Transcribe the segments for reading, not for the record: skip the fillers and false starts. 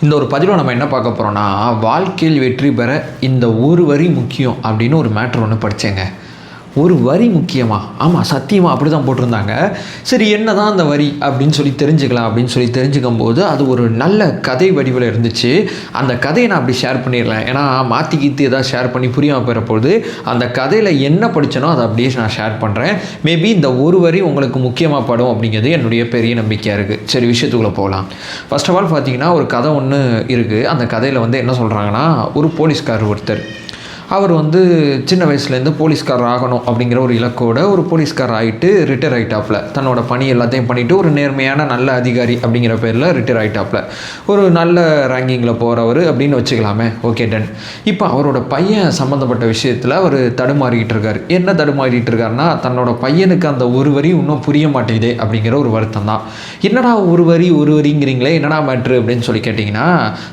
இந்த ஒரு பதிவில் நம்ம என்ன பார்க்க போகிறோம்னா, வாழ்க்கையில் வெற்றி பெற இந்த ஒரு வரி முக்கியம் அப்படின்னு ஒரு மேட்ரு ஒன்று படித்தேங்க. ஒரு வரி முக்கியமா? ஆமாம், சத்தியமாக அப்படி தான் போட்டிருந்தாங்க. சரி, என்ன தான் அந்த வரி அப்படின்னு சொல்லி தெரிஞ்சுக்கலாம் அப்படின்னு சொல்லி தெரிஞ்சுக்கும் போது அது ஒரு நல்ல கதை வடிவில் இருந்துச்சு. அந்த கதையை நான் அப்படி ஷேர் பண்ணிடலாம். ஏன்னா மாற்றி கீத்து ஏதாவது ஷேர் பண்ணி புரியாமல் போகிறப்பொழுது அந்த கதையில் என்ன படித்தனோ அதை அப்படியே நான் ஷேர் பண்ணுறேன். மேபி இந்த ஒரு வரி உங்களுக்கு முக்கியமாக படும் அப்படிங்கிறது என்னுடைய பெரிய நம்பிக்கையாக இருக்குது. சரி, விஷயத்துக்குள்ளே போகலாம். ஃபர்ஸ்ட் ஆஃப் ஆல் பார்த்தீங்கன்னா, ஒரு கதை ஒன்று இருக்குது. அந்த கதையில் என்ன சொல்கிறாங்கன்னா, ஒரு போலீஸ்காரர் ஒருத்தர், அவர் சின்ன வயசுலேருந்து போலீஸ்காரர் ஆகணும் அப்படிங்கிற ஒரு இலக்கோட ஒரு போலீஸ்காரர் ஆகிட்டு ரிட்டையர் ஆகிட்டாப்பில். தன்னோட பணி எல்லாத்தையும் பண்ணிவிட்டு ஒரு நேர்மையான நல்ல அதிகாரி அப்படிங்கிற பேரில் ரிட்டையர் ஆகிட்டாப்பில். ஒரு நல்ல ரேங்கிங்கில் போகிறவர் அப்படின்னு வச்சுக்கலாமே. Okay, done. இப்போ அவரோட பையன் சம்மந்தப்பட்ட விஷயத்தில் அவர் தடுமாறிக்கிட்டு இருக்கார். என்ன தடுமாறிட்டு இருக்காருன்னா, தன்னோட பையனுக்கு அந்த ஒரு வரி இன்னும் புரிய மாட்டேங்குதே அப்படிங்கிற ஒரு வருத்தம் தான். என்னடா ஒரு வரிங்கிறீங்களே, என்னடா மேட்ரு அப்படின்னு சொல்லி கேட்டிங்கன்னா,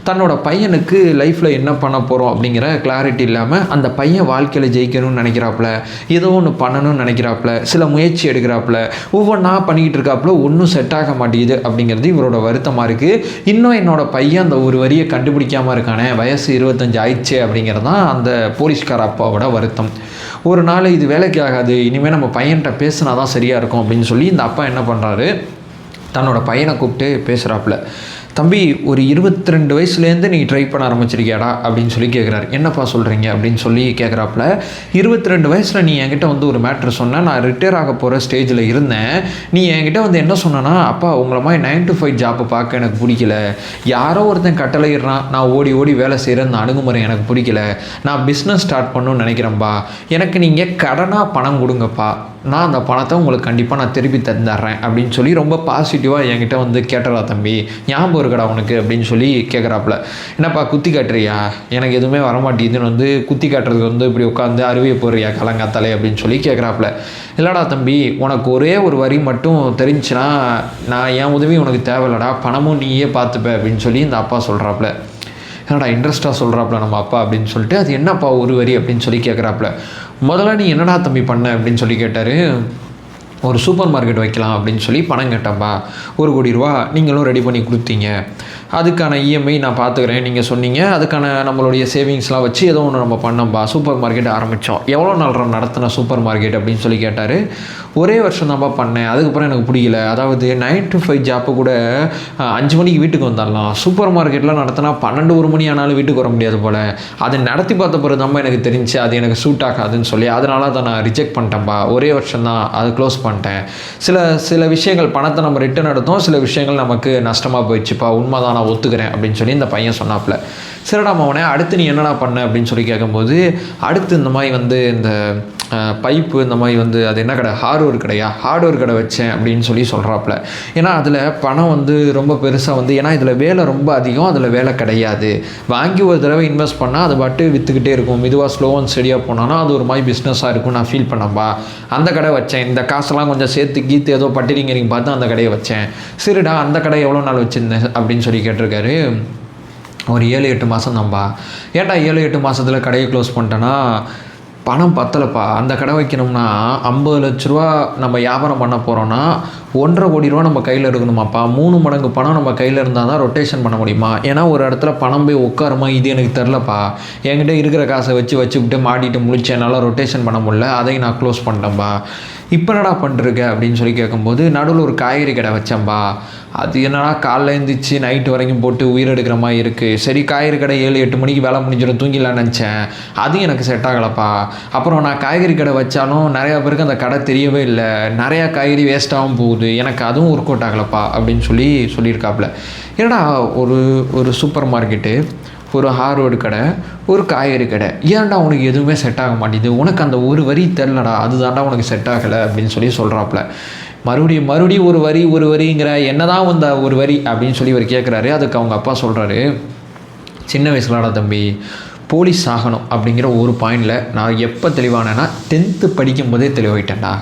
தன்னோட பையனுக்கு லைஃப்பில் என்ன பண்ண போகிறோம் அப்படிங்கிற கிளாரிட்டி இல்லாமல் அந்த பையன் வாழ்க்கையில் ஜெயிக்கணும்னு நினைக்கிறாப்புல, ஏதோ ஒன்று பண்ணணும்னு நினைக்கிறாப்புல, சில முயற்சி எடுக்கிறாப்புல, ஒவ்வொன்றா பண்ணிக்கிட்டு இருக்காப்புல, ஒன்றும் செட் ஆக மாட்டேங்குது அப்படிங்கிறது இவரோட வருத்தமாக இருக்குது. இன்னும் என்னோட பையன் அந்த ஒரு வரியை கண்டுபிடிக்காமல் இருக்கானே, வயசு 25 ஆயிடுச்சு அப்படிங்கிறது தான் அந்த போலீஸ்கார அப்பாவோட வருத்தம். ஒரு நாள் இது வேலைக்கு ஆகாது, இனிமேல் நம்ம பையன்கிட்ட பேசினா தான் சரியாக இருக்கும் அப்படின்னு சொல்லி இந்த அப்பா என்ன பண்ணுறாரு, தன்னோட பையனை கூப்பிட்டு பேசுகிறாப்புல. தம்பி, ஒரு 22 வயசுலேருந்து நீ ட்ரை பண்ண ஆரம்பிச்சிருக்கியாடா அப்படின்னு சொல்லி கேட்குறாரு. என்னப்பா சொல்கிறீங்க அப்படின்னு சொல்லி கேட்குறாப்புல. 22 வயசில் நீ என்கிட்ட ஒரு மேட்ரு சொன்ன, நான் ரிட்டையர் ஆக போகிற ஸ்டேஜில் இருந்தேன். நீ என்கிட்ட என்ன சொன்னனா, அப்பா உங்களை மாதிரி 9 to 5 ஜாப்பை பார்க்க எனக்கு பிடிக்கல, யாரோ ஒருத்தன் கட்டளையிடுறான், நான் ஓடி ஓடி வேலை செய்கிற அந்த அணுகுமுறை எனக்கு பிடிக்கல, நான் பிஸ்னஸ் ஸ்டார்ட் பண்ணணும்னு நினைக்கிறேன்ப்பா, எனக்கு நீங்கள் கடனாக பணம் கொடுங்கப்பா, நான் அந்த பணத்தை உங்களுக்கு கண்டிப்பாக நான் திருப்பி தந்துடுறேன் அப்படின்னு சொல்லி ரொம்ப பாசிட்டிவாக என்கிட்ட கேட்டுறா தம்பி, ஞாபகம் இருக்கடா உனக்கு அப்படின்னு சொல்லி கேட்குறாப்புல. என்னப்பா குத்தி காட்டுறியா, எனக்கு எதுவுமே வரமாட்டேங்குதுன்னு குத்தி காட்டுறதுக்கு இப்படி உட்காந்து அருவியை போடுறியா கலங்காத்தாலே அப்படின்னு சொல்லி கேட்குறாப்புல. இல்லைடா தம்பி, உனக்கு ஒரே ஒரு வரி மட்டும் தெரிஞ்சுன்னா நான் என் உதவி உனக்கு தேவையில்லடா, பணமும் நீயே பார்த்துப்ப அப்படின்னு சொல்லி இந்த அப்பா சொல்கிறாப்புல. என்னடா இன்ட்ரெஸ்ட்டாக சொல்கிறாப்புல நம்ம அப்பா அப்படின்னு சொல்லிட்டு, அது என்னப்பா ஒரு வரி அப்படின்னு சொல்லி கேட்குறாப்புல. முதல்ல நீ என்னடா தம்பி பண்ண அப்படின்னு சொல்லி கேட்டார். ஒரு சூப்பர் மார்க்கெட் வைக்கலாம் அப்படின்னு சொல்லி பணம் கேட்டப்பா, 1 கோடி ரூபா நீங்களும் ரெடி பண்ணி கொடுத்தீங்க, அதுக்கான இஎம்ஐ நான் பார்த்துக்கிறேன் நீங்கள் சொன்னீங்க, அதுக்கான நம்மளுடைய சேவிங்ஸ்லாம் வச்சு ஏதோ ஒன்று நம்ம பண்ணோம்பா, சூப்பர் மார்க்கெட் ஆரம்பித்தோம், எவ்வளோ நாள் நடத்தின சூப்பர் மார்க்கெட் அப்படின்னு சொல்லி கேட்டார். ஒரே வருஷம் தான்ப்பா பண்ணேன், அதுக்கப்புறம் எனக்கு பிடிக்கல, அதாவது 9 to 5 ஜாப்பு கூட 5 மணிக்கு வீட்டுக்கு வந்துடலாம், சூப்பர் மார்க்கெட்லாம் நடத்தினா 12-1 மணி ஆனாலும் வீட்டுக்கு வர முடியாது போல், அதை நடத்தி பார்த்த பிறகு தான் எனக்கு தெரிஞ்சு அது எனக்கு சூட் ஆகாதுன்னு சொல்லி அதனால அதை நான் ரிஜெக்ட் பண்ணிட்டேன்ப்பா, ஒரே வருஷம் தான், அது க்ளோஸ் பண்ணிட்டேன். சில விஷயங்கள் பணத்தை நம்ம ரிட்டர்ன் எடுத்தோம், சில விஷயங்கள் நமக்கு நஷ்டமாக போயிடுச்சுப்பா, உண்மைதான், நான் ஒத்துக்கிறேன் அப்படின்னு சொல்லி இந்த பையன் சொன்னாப்புல. சரிடா மவனே, அடுத்து நீ என்னடா பண்ண அப்படின்னு சொல்லி கேட்கும்போது, அடுத்து இந்த மாதிரி இந்த பைப்பு இந்த மாதிரி அது என்ன கடை, ஹார்ட்வேர் கடையா, ஹார்ட்வேர் கடை வச்சேன் அப்படின்னு சொல்லி சொல்கிறாப்புல. ஏன்னா அதில் பணம் ரொம்ப பெருசாக ஏன்னா இதில் வேலை ரொம்ப அதிகம், அதில் வேலை கிடையாது, வாங்கி ஒரு தடவை இன்வெஸ்ட் பண்ணால் அதை பாட்டு விற்றுக்கிட்டே இருக்கும், மெதுவாக ஸ்லோ அண்ட் ஸ்டடியாக போனாலும் அது ஒரு மாதிரி பிஸ்னஸாக இருக்கும், நான் ஃபீல் பண்ணப்பா, அந்த கடை வச்சேன், இந்த காசெல்லாம் கொஞ்சம் சேர்த்து கீத்து ஏதோ பட்டிரிங்கரிங்க பார்த்து அந்த கடையை வச்சேன். சரிடா, அந்த கடை எவ்வளோ நாள் வச்சுருந்தேன் அப்படின்னு சொல்லி கேட்டிருக்காரு. ஒரு 7-8 மாதம் தான்ப்பா. ஏன்டா 7-8 மாதத்தில் கடையை க்ளோஸ் பண்ணிட்டேன்னா, பணம் பத்தலைப்பா, அந்த கடை வைக்கணும்னா 50 லட்ச ரூபா நம்ம வியாபாரம் பண்ண போகிறோன்னா 1.5 கோடி ரூபா நம்ம கையில் இருக்கணுமாப்பா, 3 மடங்கு பணம் நம்ம கையில் இருந்தால் தான் ரொட்டேஷன் பண்ண முடியுமா, ஏன்னா ஒரு இடத்துல பணம் போய் உட்காருமா, இது எனக்கு தெரிலப்பா, என்கிட்ட இருக்கிற காசை வச்சுக்கிட்டு மாட்டிட்டு முழிச்சு என்னால் ரொட்டேஷன் பண்ண முடியல, அதையும் நான் க்ளோஸ் பண்ணிட்டேன்ப்பா, இப்போ என்னடா பண்ணிருக்க அப்படின்னு சொல்லி கேட்கும்போது, நடுவில் ஒரு காய்கறி கடை வச்சேன்ப்பா, அது என்னடா காலைல எழுந்திரிச்சு நைட்டு வரைக்கும் போட்டு உயிரெடுக்கிற மாதிரி இருக்குது, சரி காய்கறி கடை 7-8 மணிக்கு வேலை முடிஞ்சிடும் தூங்கிடலான்னு நினச்சேன், அதுவும் எனக்கு செட் ஆகலப்பா, அப்புறம் நான் காய்கறி கடை வச்சாலும் நிறையா பேருக்கு அந்த கடை தெரியவே இல்லை, நிறையா காய்கறி வேஸ்ட்டாகவும் போகுது, எனக்கு அதுவும் ஒர்க் அவுட் ஆகலப்பா அப்படின்னு சொல்லியிருக்காப்புல. ஏன்னா ஒரு சூப்பர் மார்க்கெட்டு, ஒரு ஹார்ட்வேர் கடை, ஒரு காய்கறி கடை, ஏன்டா உனக்கு எதுவுமே செட் ஆக மாட்டேங்குது, உனக்கு அந்த ஒரு வரி தெரிலடா, அதுதான்டா உனக்கு செட் ஆகலை அப்படின்னு சொல்கிறாப்புல. மறுபடியும் ஒரு வரிங்கிற என்னதான் அந்த ஒரு வரி அப்படின்னு சொல்லி இவர் கேட்குறாரு. அதுக்கு அவங்க அப்பா சொல்கிறாரு, சின்ன வயசுலடா தம்பி, போலீஸ் ஆகணும் அப்படிங்கிற ஒரு பாயிண்டில் நான் எப்போ தெளிவானேன்னா 10th படிக்கும் போதே தெளிவாயிட்டேன்டா.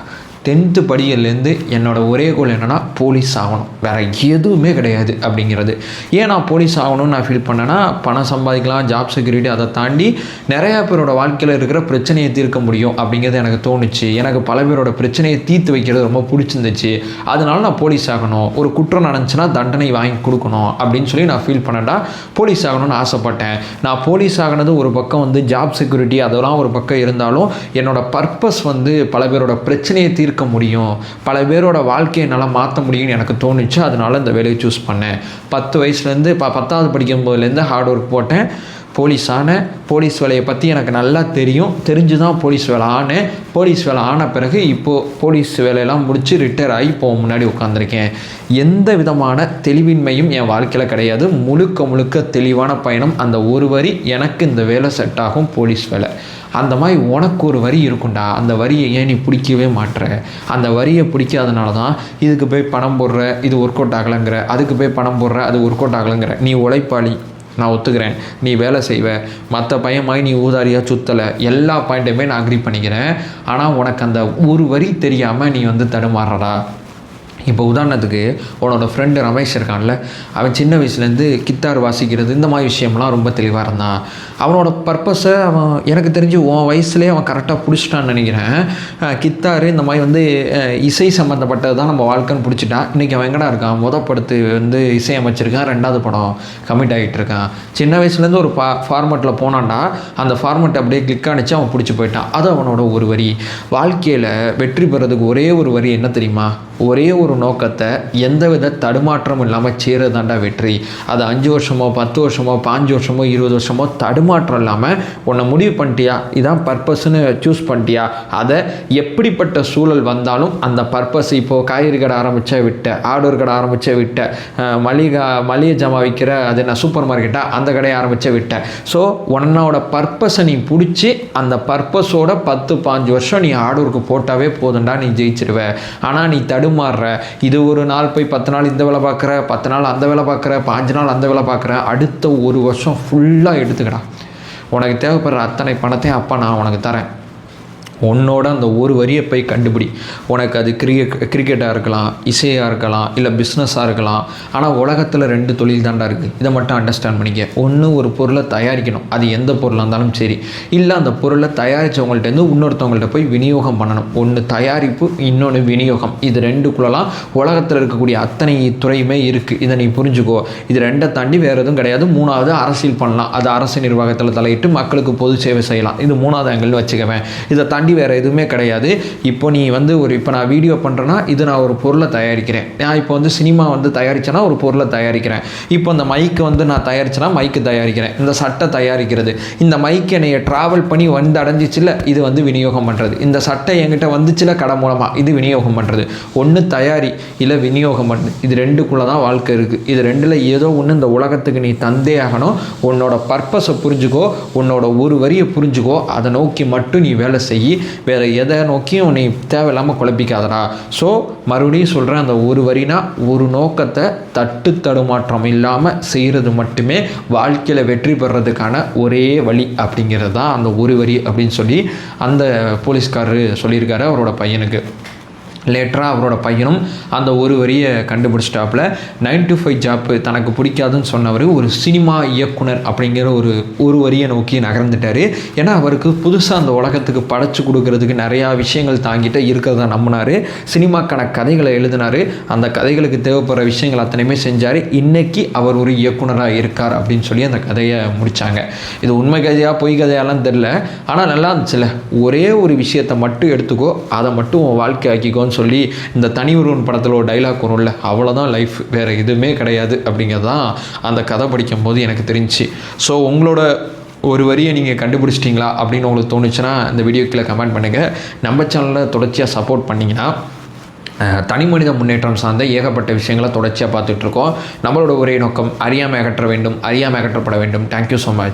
10th படிக்கிறதுலேருந்து என்னோடய ஒரே கோல் என்னென்னா போலீஸ் ஆகணும், வேறு எதுவுமே கிடையாது அப்படிங்கிறது. ஏன் நான் போலீஸ் ஆகணும்னு நான் ஃபீல் பண்ணேன்னா, பணம் சம்பாதிக்கலாம், ஜாப் செக்யூரிட்டி, அதை தாண்டி நிறையா பேரோட வாழ்க்கையில் இருக்கிற பிரச்சனையை தீர்க்க முடியும் அப்படிங்கிறது எனக்கு தோணுச்சு. எனக்கு பல பேரோட பிரச்சனையை தீர்த்து வைக்கிறது ரொம்ப பிடிச்சிருந்துச்சு. அதனால நான் போலீஸ் ஆகணும், ஒரு குற்றம் நடந்துச்சுன்னா தண்டனை வாங்கி கொடுக்கணும் அப்படின்னு சொல்லி நான் ஃபீல் பண்ணேன்டா போலீஸ் ஆகணும்னு ஆசைப்பட்டேன். நான் போலீஸ் ஆகினது ஒரு பக்கம் வந்து ஜாப் செக்யூரிட்டி அதெல்லாம் ஒரு பக்கம் இருந்தாலும், என்னோட பர்பஸ் வந்து பல பேரோட பிரச்சனையை தீர்க்க முடியும், பல பேரோட வாழ்க்கையை நல்லா மாற்ற முடியும்னு எனக்கு தோணுச்சு. அதனால இந்த வேலையை சூஸ் பண்ணேன். 10 வயசுலேருந்து 10வது படிக்கும் போதுலேருந்து ஹார்ட் ஒர்க் போட்டேன், போலீஸ் ஆனேன். போலீஸ் வேலையை பற்றி எனக்கு நல்லா தெரிஞ்சு தான் போலீஸ் வேலை ஆனேன். போலீஸ் வேலை ஆன பிறகு இப்போது போலீஸ் வேலையெல்லாம் முடித்து ரிட்டையர் ஆகி இப்போ முன்னாடி உட்காந்துருக்கேன். எந்த விதமான தெளிவின்மையும் என் வாழ்க்கையில் கிடையாது. முழுக்க தெளிவான பயணம். அந்த ஒரு வரி எனக்கு இந்த வேலை செட் ஆகும், போலீஸ் வேலை. அந்த மாதிரி உனக்கு ஒரு வரி இருக்குண்டா, அந்த வரியை ஏன் நீ பிடிக்கவே மாட்டுற? அந்த வரியை பிடிக்காதனால தான் இதுக்கு போய் பணம் போடுற, இது ஒர்க் அவுட் ஆகலைங்கிற, அதுக்கு போய் பணம் போடுற, அது ஒர்க் அவுட் ஆகலைங்கிற. நீ உழைப்பாளி, நான் ஒத்துக்கிறேன், நீ வேலை செய்வ, மற்ற பையன் நீ ஊதாரியாக சுற்றலை, எல்லா பாயிண்ட்டுமே நான் அக்ரி பண்ணிக்கிறேன். ஆனால் உனக்கு அந்த ஒரு வரி தெரியாமல் நீ வந்து தடுமாறுறடா. இப்போ உதாரணத்துக்கு உன்னோட ஃப்ரெண்டு ரமேஷ் இருக்கான்ல, அவன் சின்ன வயசுலேருந்து கித்தார் வாசிக்கிறது இந்த மாதிரி விஷயம்லாம் ரொம்ப தெளிவாக இருந்தான். அவனோட பர்பஸை அவன் எனக்கு தெரிஞ்சு உன் வயசுலேயே அவன் கரெக்டாக பிடிச்சிட்டான்னு நினைக்கிறேன். கித்தாரு இந்த மாதிரி வந்து இசை சம்மந்தப்பட்டது தான் நம்ம வாழ்க்கைன்னு பிடிச்சிட்டான். இன்றைக்கி அவன் எங்கடா இருக்கான், படத்து வந்து இசை அமைச்சிருக்கான், 2வது படம் கமிட் ஆகிட்டு இருக்கான். சின்ன வயசுலேருந்து ஒரு ஃபார்மெட்டில் போனான்டா, அந்த ஃபார்மெட் அப்படியே கிளிக் ஆனிச்சு, அவன் பிடிச்சி போயிட்டான். அது அவனோட ஒரு வரி. வாழ்க்கையில் வெற்றி பெறதுக்கு ஒரே ஒரு வரி என்ன தெரியுமா? ஒரே ஒரு நோக்கத்தை எந்தவித தடுமாற்றம் இல்லாமல் சேரதாண்டா வெற்றி. அது 5 வருஷமோ 10 வருஷமோ 5 வருஷமோ 20 வருஷமோ தடுமாற்றம் இல்லாமல் உன்னை முடிவு பண்ணிட்டியா, இதான் பர்பஸ்ன்னு சூஸ் பண்ணிட்டியா, அதை எப்படிப்பட்ட சூழல் வந்தாலும் அந்த பர்பஸ். இப்போது காய்கறி கடை ஆரம்பித்தா விட்ட, ஆடோர் கடை ஆரம்பித்தா விட்ட, மளிகை ஜாமா விற்கிற அது என்ன சூப்பர் மார்க்கெட்டாக அந்த கடையை ஆரம்பித்தா விட்ட. ஸோ உன்னோட பர்பஸை நீ பிடிச்சி அந்த பர்பஸோட 10-5 வருஷம் நீ ஆடோருக்கு போட்டாவே போதுண்டா, நீ ஜெயிச்சிருவ. ஆனால் நீ தடுமாறுற, இது ஒரு நாள் போய் 10 நாள் இந்த வேலை பார்க்குற, 10 நாள் அந்த வேலை பார்க்குற, 5 நாள் அந்த வேலை பார்க்குற, அடுத்த ஒரு வருஷம் ஃபுல்லாக எடுத்துக்கடா. உனக்கு தேவைப்படுற அத்தனை பணத்தையும் அப்போ நான் உனக்கு தரேன். உன்னோட அந்த ஒரு வரியை போய் கண்டுபிடி. உனக்கு அது கிரிக்கெட்டாக இருக்கலாம், இசையாக இருக்கலாம், இல்லை பிஸ்னஸாக இருக்கலாம். ஆனால் உலகத்தில் 2 தொழில் தாண்டா இருக்குது. இதை மட்டும் அண்டர்ஸ்டாண்ட் பண்ணிக்க. ஒன்று, ஒரு பொருளை தயாரிக்கணும், அது எந்த பொருளாக இருந்தாலும் சரி. இல்லை அந்த பொருளை தயாரித்தவங்கள்ட்டேருந்து இன்னொருத்தவங்கள்ட்ட போய் விநியோகம் பண்ணணும். ஒன்று தயாரிப்பு, இன்னொன்று விநியோகம். இது 2க்குள்ளலாம் உலகத்தில் இருக்கக்கூடிய அத்தனை துறையுமே இருக்குது. இதை நீ புரிஞ்சுக்கோ. இது 2 தாண்டி வேறு எதுவும் கிடையாது. 3வது அரசியல் பண்ணலாம், அது அரசு நிர்வாகத்தில் தலையிட்டு மக்களுக்கு பொது சேவை செய்யலாம். இது 3வது ஆங்கிள்னு வச்சுக்குவேன். இதை தாண்டி வேறு எதுவுமே கிடையாது. இப்போ நீ வந்து இப்போ நான் வீடியோ பண்ணுறேன்னா இது நான் ஒரு பொருளை தயாரிக்கிறேன். நான் இப்போ வந்து சினிமா வந்து தயாரித்தேன்னா ஒரு பொருளை தயாரிக்கிறேன். இப்போ இந்த மைக்கு வந்து நான் தயாரித்தேன்னா மைக்கு தயாரிக்கிறேன். இந்த சட்டை தயாரிக்கிறது, இந்த மைக்கு என்னைய ட்ராவல் பண்ணி வந்து அடைஞ்சிச்சில்ல, இது வந்து விநியோகம் பண்ணுறது. இந்த சட்டை என்கிட்ட வந்துச்சுல கடை மூலமாக, இது விநியோகம் பண்ணுறது. ஒன்று தயாரி, இல்லை விநியோகம் பண்ணு. இது 2க்குள்ளே தான் வாழ்க்கை இருக்குது. இது 2ல் ஏதோ ஒன்று இந்த உலகத்துக்கு நீ தந்தே ஆகணும். உன்னோட பர்பஸை புரிஞ்சுக்கோ, உன்னோட ஒரு வரியை புரிஞ்சுக்கோ, அதை நோக்கி மட்டும் நீ வேலை செய்யி. வேறு எதை நோக்கியும் நீ தேவையில்லாமல் குழப்பிக்காதடா. ஸோ மறுபடியும் சொல்கிறேன், அந்த ஒரு வரினா ஒரு நோக்கத்தை தடுமாற்றம் இல்லாமல் செய்கிறது மட்டுமே வாழ்க்கையில் வெற்றி பெறதுக்கான ஒரே வழி அப்படிங்கிறது தான் அந்த ஒரு வரி அப்படின்னு சொல்லி அந்த போலீஸ்காரரு சொல்லியிருக்காரு அவரோட பையனுக்கு. லேட்டராக அவரோட பையனும் அந்த ஒரு வரியை கண்டுபிடிச்சிட்டாப்புல. 9 to 5 ஜாப் தனக்கு பிடிக்காதுன்னு சொன்னவர் ஒரு சினிமா இயக்குனர் அப்படிங்கிற ஒரு வரியை நோக்கி நகர்ந்துட்டார். ஏன்னா அவருக்கு புதுசாக அந்த உலகத்துக்கு படைச்சு கொடுக்கறதுக்கு நிறையா விஷயங்கள் தாங்கிட்டு இருக்கிறத நம்பினார். சினிமாக்கான கதைகளை எழுதினார். அந்த கதைகளுக்கு தேவைப்படுற விஷயங்கள் அத்தனையுமே செஞ்சார். இன்றைக்கி அவர் ஒரு இயக்குனராக இருக்கார் அப்படின்னு சொல்லி அந்த கதையை முடித்தாங்க. இது உண்மை கதையாக பொய் கதையாலாம் தெரில, ஆனால் நல்லா இருந்துச்சுல்ல. ஒரே ஒரு விஷயத்தை மட்டும் எடுத்துக்கோ, அதை மட்டும் உன் வாழ்க்கை ஆக்கிக்கோன்னு சொல்லி இந்த தனி ஒருவன் படத்தில் ஒரு டைலாக் வரும்ல, அவ்வளோதான் லைஃப், வேறு எதுவுமே கிடையாது அப்படிங்கிறது தான் அந்த கதை படிக்கும்போது எனக்கு தெரிஞ்சிச்சு. ஸோ உங்களோட ஒரு வரியை நீங்கள் கண்டுபிடிச்சிட்டிங்களா அப்படின்னு உங்களுக்கு தோணுச்சுன்னா இந்த வீடியோ கீழே கமெண்ட் பண்ணுங்கள். நம்ம சேனலில் தொடர்ச்சியாக சப்போர்ட் பண்ணிங்கன்னா தனி மனித முன்னேற்றம் சார்ந்த ஏகப்பட்ட விஷயங்களை தொடர்ச்சியாக பார்த்துட்ருக்கோம். நம்மளோட ஒரே நோக்கம் அறியாமை அகற்ற வேண்டும், அறியாமை அகற்றப்பட வேண்டும். Thank you so much.